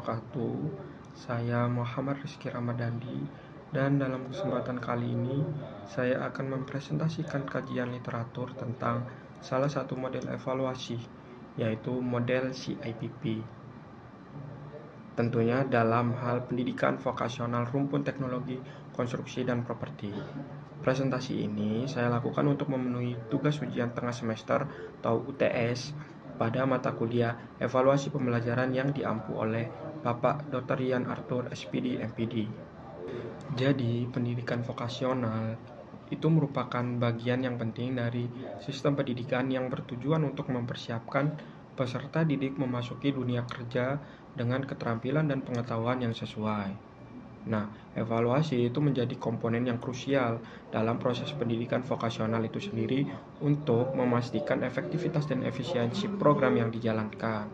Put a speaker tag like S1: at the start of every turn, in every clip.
S1: wabarakatuh. Saya Muhammad Rizky Ramadandi dan dalam kesempatan kali ini saya akan mempresentasikan kajian literatur tentang salah satu model evaluasi, yaitu model CIPP. Tentunya dalam hal pendidikan vokasional rumpun teknologi, konstruksi, dan properti. Presentasi ini saya lakukan untuk memenuhi tugas ujian tengah semester atau UTS pada mata kuliah evaluasi pembelajaran yang diampu oleh Bapak Dr. Rian Arthur SPD MPD. Jadi, pendidikan vokasional itu merupakan bagian yang penting dari sistem pendidikan yang bertujuan untuk mempersiapkan peserta didik memasuki dunia kerja dengan keterampilan dan pengetahuan yang sesuai. Nah, evaluasi itu menjadi komponen yang krusial dalam proses pendidikan vokasional itu sendiri untuk memastikan efektivitas dan efisiensi program yang dijalankan.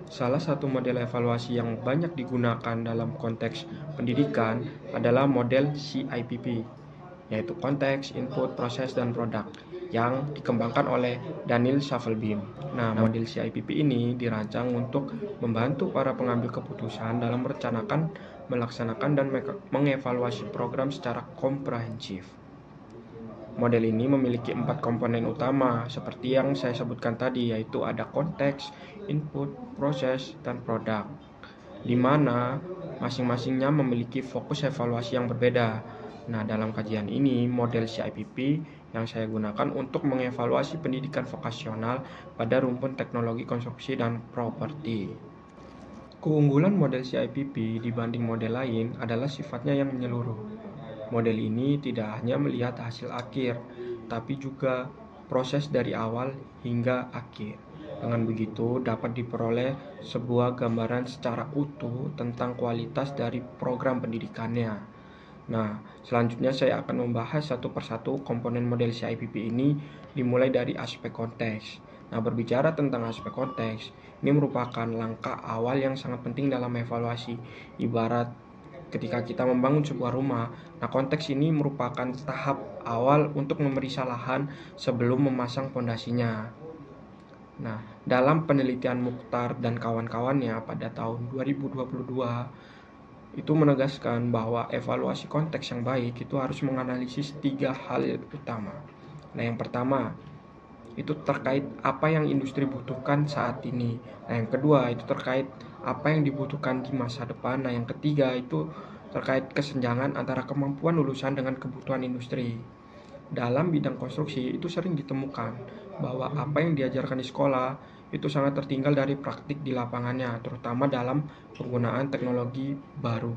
S1: Salah satu model evaluasi yang banyak digunakan dalam konteks pendidikan adalah model CIPP, yaitu konteks, input, proses, dan produk, yang dikembangkan oleh Daniel Schaffelbein. Nah, model CIPP ini dirancang untuk membantu para pengambil keputusan dalam merencanakan, melaksanakan, dan mengevaluasi program secara komprehensif. Model ini memiliki 4 komponen utama seperti yang saya sebutkan tadi, yaitu ada konteks, input, proses, dan produk, di mana masing-masingnya memiliki fokus evaluasi yang berbeda. Nah, dalam kajian ini, model CIPP yang saya gunakan untuk mengevaluasi pendidikan vokasional pada rumpun teknologi konstruksi dan properti. Keunggulan model CIPP dibanding model lain adalah sifatnya yang menyeluruh. Model ini tidak hanya melihat hasil akhir, tapi juga proses dari awal hingga akhir. Dengan begitu, dapat diperoleh sebuah gambaran secara utuh tentang kualitas dari program pendidikannya. Nah, selanjutnya saya akan membahas satu persatu komponen model CIPP ini, dimulai dari aspek konteks. Nah, berbicara tentang aspek konteks, ini merupakan langkah awal yang sangat penting dalam evaluasi. Ibarat ketika kita membangun sebuah rumah, nah konteks ini merupakan tahap awal untuk memeriksa lahan sebelum memasang fondasinya. Nah, dalam penelitian Mukhtar dan kawan-kawannya pada tahun 2022, itu menegaskan bahwa evaluasi konteks yang baik itu harus menganalisis 3 hal utama. Nah, yang pertama itu terkait apa yang industri butuhkan saat ini. Nah, yang kedua itu terkait apa yang dibutuhkan di masa depan. Nah, yang ketiga itu terkait kesenjangan antara kemampuan lulusan dengan kebutuhan industri. Dalam bidang konstruksi itu sering ditemukan bahwa apa yang diajarkan di sekolah itu sangat tertinggal dari praktik di lapangannya, terutama dalam penggunaan teknologi baru.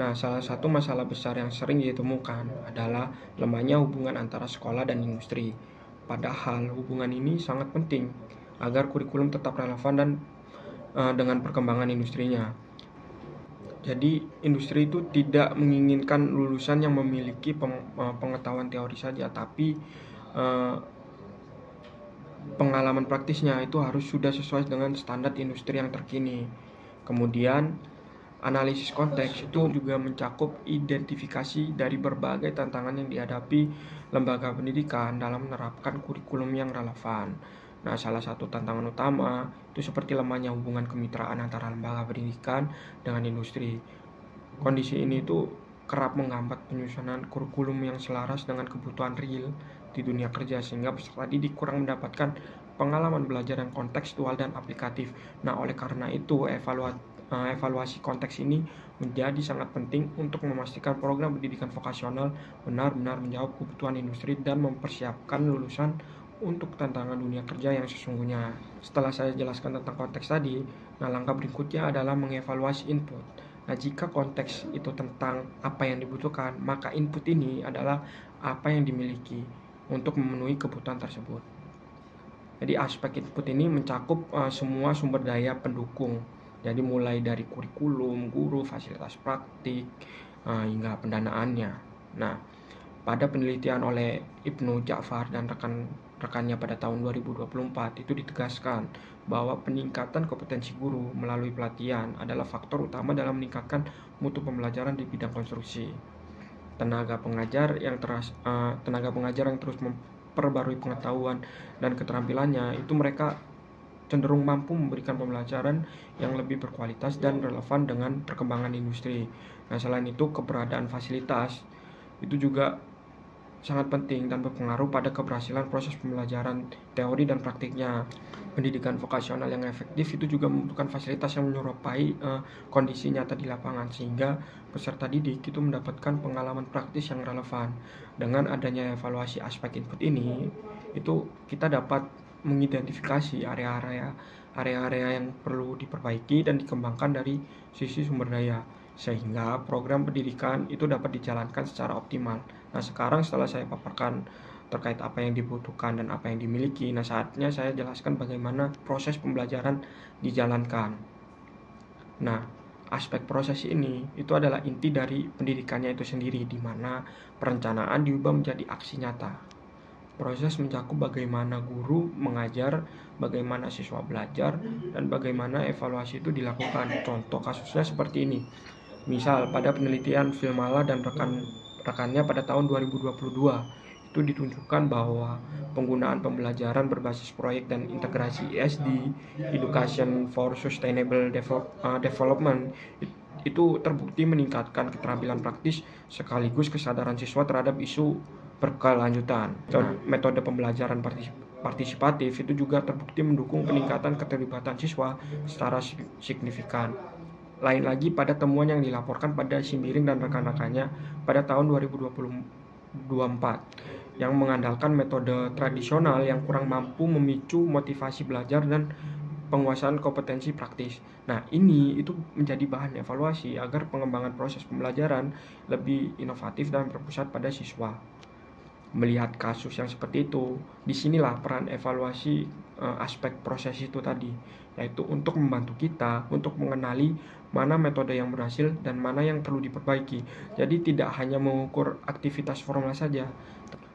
S1: Nah, salah satu masalah besar yang sering ditemukan adalah lemahnya hubungan antara sekolah dan industri. Padahal hubungan ini sangat penting agar kurikulum tetap relevan dan dengan perkembangan industrinya. Jadi industri itu tidak menginginkan lulusan yang memiliki pengetahuan teori saja, tapi pengalaman praktisnya itu harus sudah sesuai dengan standar industri yang terkini. Kemudian analisis konteks itu juga mencakup identifikasi dari berbagai tantangan yang dihadapi lembaga pendidikan dalam menerapkan kurikulum yang relevan. Nah, salah satu tantangan utama itu seperti lemahnya hubungan kemitraan antara lembaga pendidikan dengan industri. Kondisi ini itu kerap menghambat penyusunan kurikulum yang selaras dengan kebutuhan real di dunia kerja, sehingga peserta didik kurang mendapatkan pengalaman belajar yang kontekstual dan aplikatif. Nah, oleh karena itu evaluasi konteks ini menjadi sangat penting untuk memastikan program pendidikan vokasional benar-benar menjawab kebutuhan industri dan mempersiapkan lulusan untuk tantangan dunia kerja yang sesungguhnya. Setelah saya jelaskan tentang konteks tadi, nah langkah berikutnya adalah mengevaluasi input. Nah, jika konteks itu tentang apa yang dibutuhkan, maka input ini adalah apa yang dimiliki untuk memenuhi kebutuhan tersebut. Jadi aspek input ini mencakup semua sumber daya pendukung. Jadi mulai dari kurikulum, guru, fasilitas praktik, hingga pendanaannya. Nah, pada penelitian oleh Ibnu Ja'far dan rekan-rekannya pada tahun 2024 itu ditegaskan bahwa peningkatan kompetensi guru melalui pelatihan adalah faktor utama dalam meningkatkan mutu pembelajaran di bidang konstruksi. Tenaga pengajar yang terus memperbarui pengetahuan dan keterampilannya itu mereka cenderung mampu memberikan pembelajaran yang lebih berkualitas dan relevan dengan perkembangan industri. Nah, selain itu keberadaan fasilitas itu juga sangat penting dan berpengaruh pada keberhasilan proses pembelajaran teori dan praktiknya. Pendidikan vokasional yang efektif itu juga membutuhkan fasilitas yang menyerupai kondisi nyata di lapangan, sehingga peserta didik itu mendapatkan pengalaman praktis yang relevan. Dengan adanya evaluasi aspek input ini, itu kita dapat mengidentifikasi area-area yang perlu diperbaiki dan dikembangkan dari sisi sumber daya, sehingga program pendidikan itu dapat dijalankan secara optimal. Nah, sekarang setelah saya paparkan terkait apa yang dibutuhkan dan apa yang dimiliki, nah saatnya saya jelaskan bagaimana proses pembelajaran dijalankan. Nah, aspek proses ini itu adalah inti dari pendidikannya itu sendiri, di mana perencanaan diubah menjadi aksi nyata. Proses mencakup bagaimana guru mengajar, bagaimana siswa belajar, dan bagaimana evaluasi itu dilakukan. Contoh kasusnya seperti ini. Misal pada penelitian Filmala dan rekannya pada tahun 2022, itu ditunjukkan bahwa penggunaan pembelajaran berbasis proyek dan integrasi ESD, Education for Sustainable Development, itu terbukti meningkatkan keterampilan praktis sekaligus kesadaran siswa terhadap isu berkelanjutan. Metode pembelajaran partisipatif itu juga terbukti mendukung peningkatan keterlibatan siswa secara signifikan. Lain lagi pada temuan yang dilaporkan pada Simbiring dan rekan-rekannya pada tahun 2024 yang mengandalkan metode tradisional yang kurang mampu memicu motivasi belajar dan penguasaan kompetensi praktis. Nah, ini itu menjadi bahan evaluasi agar pengembangan proses pembelajaran lebih inovatif dan berpusat pada siswa. Melihat kasus yang seperti itu, disinilah peran evaluasi aspek proses itu tadi, yaitu untuk membantu kita untuk mengenali mana metode yang berhasil dan mana yang perlu diperbaiki. Jadi tidak hanya mengukur aktivitas formal saja,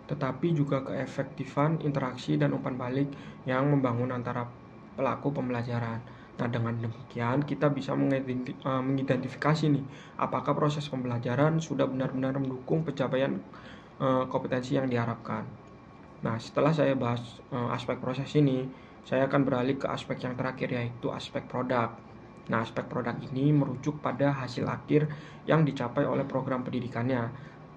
S1: tetapi juga keefektifan interaksi dan umpan balik yang membangun antara pelaku pembelajaran. Nah, dengan demikian kita bisa mengidentifikasi nih, apakah proses pembelajaran sudah benar-benar mendukung pencapaian kompetensi yang diharapkan. Nah, setelah saya bahas aspek proses ini, saya akan beralih ke aspek yang terakhir, yaitu aspek produk. Nah, aspek produk ini merujuk pada hasil akhir yang dicapai oleh program pendidikannya,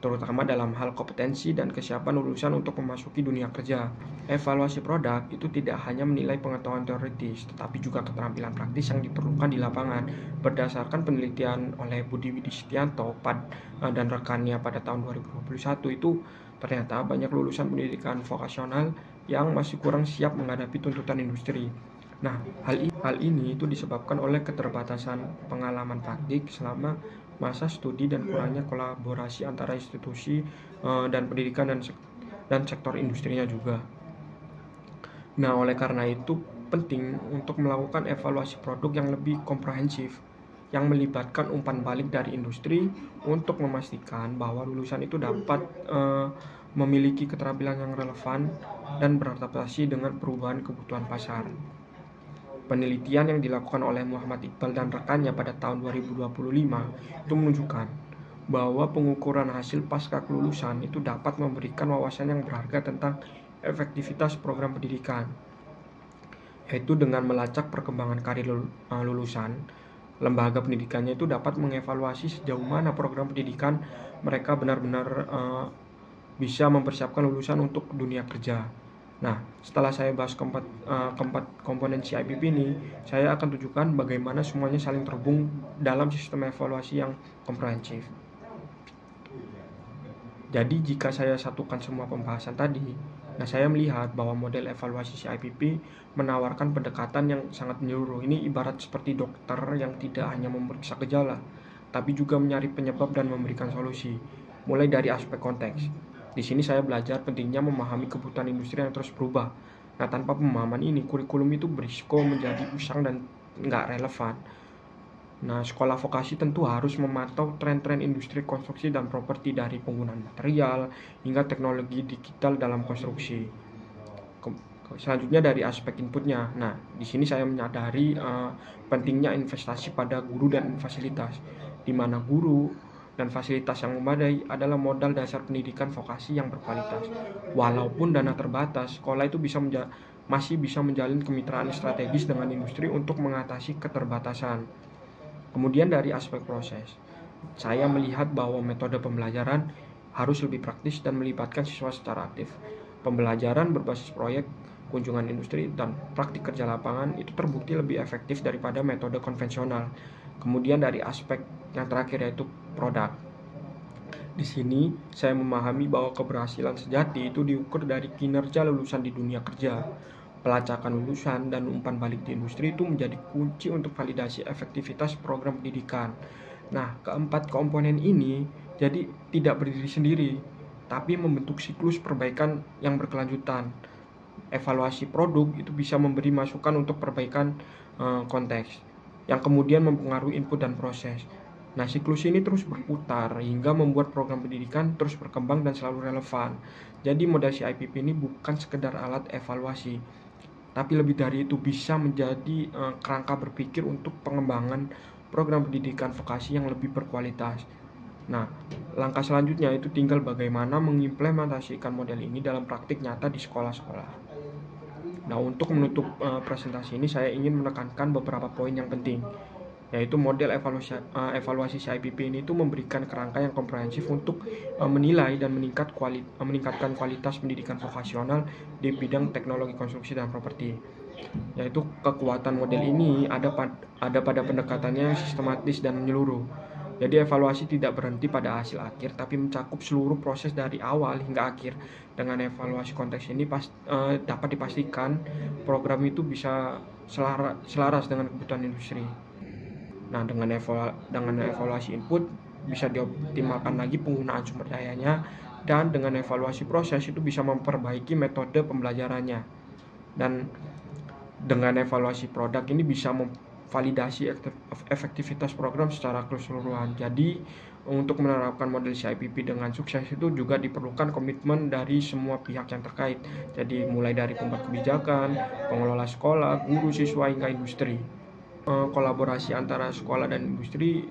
S1: terutama dalam hal kompetensi dan kesiapan lulusan untuk memasuki dunia kerja. Evaluasi produk itu tidak hanya menilai pengetahuan teoritis, tetapi juga keterampilan praktis yang diperlukan di lapangan. Berdasarkan penelitian oleh Budi Widisetianto dan rekannya pada tahun 2021, itu ternyata banyak lulusan pendidikan vokasional yang masih kurang siap menghadapi tuntutan industri. Nah, hal ini itu disebabkan oleh keterbatasan pengalaman praktik selama masa studi dan kurangnya kolaborasi antara institusi dan pendidikan dan sektor industrinya juga. Nah, oleh karena itu penting untuk melakukan evaluasi produk yang lebih komprehensif, yang melibatkan umpan balik dari industri untuk memastikan bahwa lulusan itu dapat memiliki keterampilan yang relevan dan beradaptasi dengan perubahan kebutuhan pasar. Penelitian yang dilakukan oleh Muhammad Iqbal dan rekannya pada tahun 2025 itu menunjukkan bahwa pengukuran hasil pasca kelulusan itu dapat memberikan wawasan yang berharga tentang efektivitas program pendidikan, yaitu dengan melacak perkembangan karir lulusan. Lembaga pendidikannya itu dapat mengevaluasi sejauh mana program pendidikan mereka benar-benar bisa mempersiapkan lulusan untuk dunia kerja. Nah, setelah saya bahas keempat komponen CIPP ini, saya akan tunjukkan bagaimana semuanya saling terhubung dalam sistem evaluasi yang komprehensif. Jadi, jika saya satukan semua pembahasan tadi, nah saya melihat bahwa model evaluasi CIPP menawarkan pendekatan yang sangat menyeluruh. Ini ibarat seperti dokter yang tidak hanya memeriksa gejala, tapi juga mencari penyebab dan memberikan solusi, mulai dari aspek konteks. Di sini saya belajar pentingnya memahami kebutuhan industri yang terus berubah. Nah, tanpa pemahaman ini, kurikulum itu berisiko menjadi usang dan nggak relevan. Nah, sekolah vokasi tentu harus memantau tren-tren industri konstruksi dan properti, dari penggunaan material hingga teknologi digital dalam konstruksi. Selanjutnya dari aspek inputnya. Nah, di sini saya menyadari pentingnya investasi pada guru dan fasilitas, di mana guru dan fasilitas yang memadai adalah modal dasar pendidikan vokasi yang berkualitas. Walaupun dana terbatas, sekolah itu bisa masih bisa menjalin kemitraan strategis dengan industri untuk mengatasi keterbatasan. Kemudian dari aspek proses, saya melihat bahwa metode pembelajaran harus lebih praktis dan melibatkan siswa secara aktif. Pembelajaran berbasis proyek, kunjungan industri, dan praktik kerja lapangan itu terbukti lebih efektif daripada metode konvensional. Kemudian dari aspek yang terakhir yaitu produk. Di sini saya memahami bahwa keberhasilan sejati itu diukur dari kinerja lulusan di dunia kerja. Pelacakan lulusan dan umpan balik di industri itu menjadi kunci untuk validasi efektivitas program pendidikan. Nah, keempat komponen ini jadi tidak berdiri sendiri, tapi membentuk siklus perbaikan yang berkelanjutan. Evaluasi produk itu bisa memberi masukan untuk perbaikan konteks, yang kemudian mempengaruhi input dan proses. Nah, siklus ini terus berputar hingga membuat program pendidikan terus berkembang dan selalu relevan. Jadi model CIPP ini bukan sekedar alat evaluasi, tapi lebih dari itu bisa menjadi kerangka berpikir untuk pengembangan program pendidikan vokasi yang lebih berkualitas. Nah, langkah selanjutnya itu tinggal bagaimana mengimplementasikan model ini dalam praktik nyata di sekolah-sekolah. Nah, untuk menutup presentasi ini saya ingin menekankan beberapa poin yang penting, yaitu model evaluasi CIPP ini itu memberikan kerangka yang komprehensif untuk menilai dan meningkatkan kualitas pendidikan vokasional di bidang teknologi konstruksi dan properti. Yaitu kekuatan model ini ada pada pendekatannya yang sistematis dan menyeluruh. Jadi evaluasi tidak berhenti pada hasil akhir, tapi mencakup seluruh proses dari awal hingga akhir. Dengan evaluasi konteks ini dapat dipastikan program itu bisa selaras dengan kebutuhan industri. Nah, dengan evaluasi input bisa dioptimalkan lagi penggunaan sumber dayanya, dan dengan evaluasi proses itu bisa memperbaiki metode pembelajarannya. Dan dengan evaluasi produk ini bisa memvalidasi efektivitas program secara keseluruhan. Jadi untuk menerapkan model CIPP dengan sukses itu juga diperlukan komitmen dari semua pihak yang terkait. Jadi mulai dari pembuat kebijakan, pengelola sekolah, guru, siswa, hingga industri. Kolaborasi antara sekolah dan industri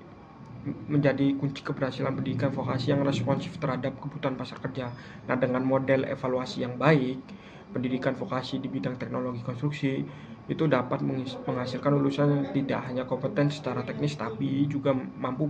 S1: menjadi kunci keberhasilan pendidikan vokasi yang responsif terhadap kebutuhan pasar kerja. Nah, dengan model evaluasi yang baik, pendidikan vokasi di bidang teknologi konstruksi itu dapat menghasilkan lulusan yang tidak hanya kompeten secara teknis, tapi juga mampu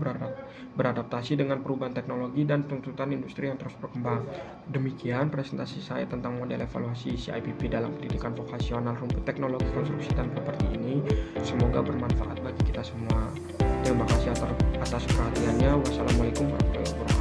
S1: beradaptasi dengan perubahan teknologi dan tuntutan industri yang terus berkembang. Demikian presentasi saya tentang model evaluasi CIPP dalam pendidikan vokasional rumput teknologi konstruksi dan properti ini. Semoga bermanfaat bagi kita semua. Terima kasih atas perhatiannya. Wassalamualaikum warahmatullahi wabarakatuh.